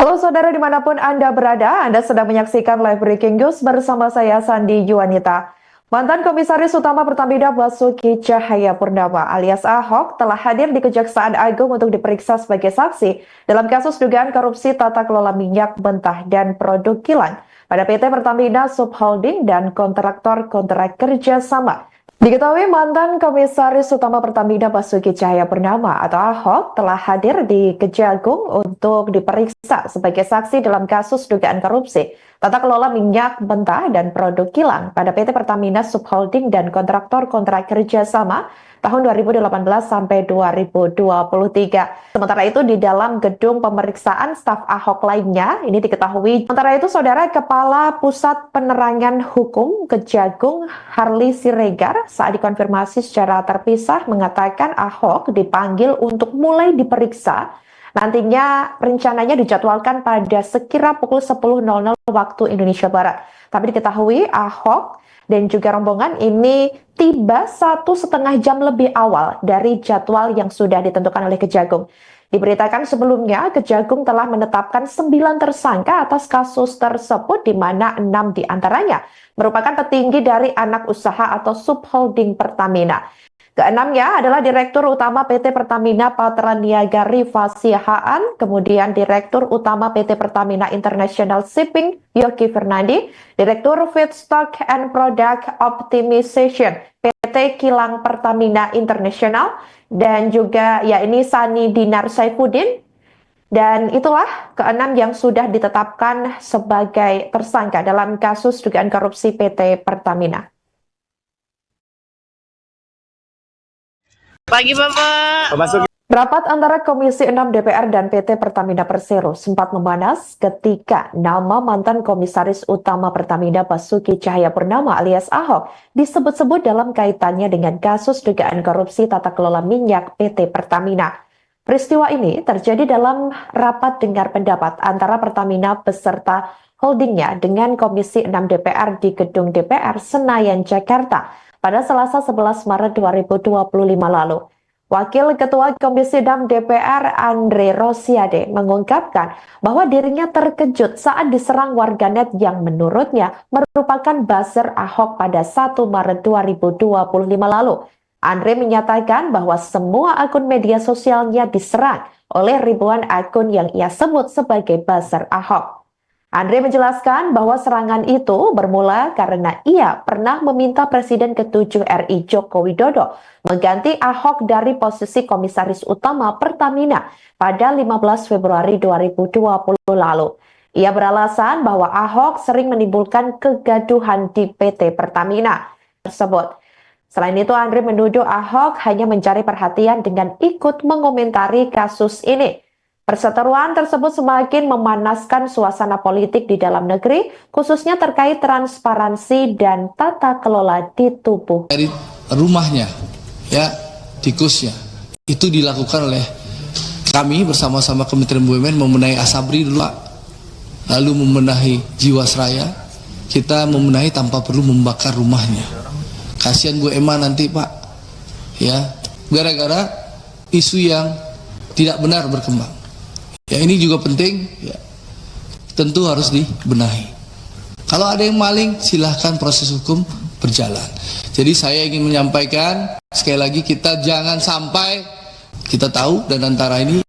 Halo saudara dimanapun Anda berada, Anda sedang menyaksikan live breaking news bersama saya Sandi Yuwanita. Mantan Komisaris Utama Pertamina Basuki Cahayapurnama alias Ahok telah hadir di Kejaksaan Agung untuk diperiksa sebagai saksi dalam kasus dugaan korupsi tata kelola minyak mentah dan produk kilang pada PT Pertamina Subholding dan kontraktor kontrak kerja sama. Diketahui mantan Komisaris Utama Pertamina Basuki Cahayapurnama atau Ahok telah hadir di Kejagung untuk diperiksa sebagai saksi dalam kasus dugaan korupsi tata kelola minyak mentah dan produk kilang pada PT Pertamina Subholding dan kontraktor kontrak kerja sama tahun 2018 sampai 2023. Sementara itu di dalam gedung pemeriksaan staf Ahok lainnya, ini diketahui. Sementara itu Saudara Kepala Pusat Penerangan Hukum Kejagung Harli Siregar saat dikonfirmasi secara terpisah mengatakan Ahok dipanggil untuk mulai diperiksa. Nantinya rencananya dijadwalkan pada sekira pukul 10.00 waktu Indonesia Barat. Tapi diketahui Ahok dan juga rombongan ini tiba 1,5 jam lebih awal dari jadwal yang sudah ditentukan oleh Kejagung. Diberitakan sebelumnya, Kejagung telah menetapkan 9 tersangka atas kasus tersebut, di mana 6 diantaranya merupakan petinggi dari anak usaha atau subholding Pertamina. Keenamnya adalah Direktur Utama PT Pertamina Patraniaga Rifa Siahaan, kemudian Direktur Utama PT Pertamina International Shipping Yogi Fernandi, Direktur Feedstock and Product Optimization PT Kilang Pertamina International, dan juga ini Sani Dinar Saifuddin. Dan itulah keenam yang sudah ditetapkan sebagai tersangka dalam kasus dugaan korupsi PT Pertamina. Pagi Bapak. Rapat antara Komisi 6 DPR dan PT Pertamina Persero sempat memanas ketika nama mantan Komisaris Utama Pertamina Basuki Cahayapurnama alias Ahok disebut-sebut dalam kaitannya dengan kasus dugaan korupsi tata kelola minyak PT Pertamina. Peristiwa ini terjadi dalam rapat dengar pendapat antara Pertamina beserta holdingnya dengan Komisi 6 DPR di Gedung DPR Senayan, Jakarta pada Selasa 11 Maret 2025 lalu. Wakil Ketua Komisi 6 DPR Andre Rosiade mengungkapkan bahwa dirinya terkejut saat diserang warganet yang menurutnya merupakan buzzer Ahok pada 1 Maret 2025 lalu. Andre menyatakan bahwa semua akun media sosialnya diserang oleh ribuan akun yang ia sebut sebagai buzzer Ahok. Andre menjelaskan bahwa serangan itu bermula karena ia pernah meminta Presiden ke-7 RI Joko Widodo mengganti Ahok dari posisi Komisaris Utama Pertamina pada 15 Februari 2020 lalu. Ia beralasan bahwa Ahok sering menimbulkan kegaduhan di PT Pertamina tersebut. Selain itu, Andre menuduh Ahok hanya mencari perhatian dengan ikut mengomentari kasus ini. Perseteruan tersebut semakin memanaskan suasana politik di dalam negeri, khususnya terkait transparansi dan tata kelola di tubuh. Dari rumahnya, tikusnya, itu dilakukan oleh kami bersama-sama Kementerian BUMN membenahi Asabri dulu, lalu membenahi Jiwasraya, kita membenahi tanpa perlu membakar rumahnya. Kasihan Bu Emma nanti Pak, gara-gara isu yang tidak benar berkembang. Ini juga penting, tentu harus dibenahi. Kalau ada yang maling, silahkan proses hukum berjalan. Jadi saya ingin menyampaikan, sekali lagi kita jangan sampai, kita tahu dan antara ini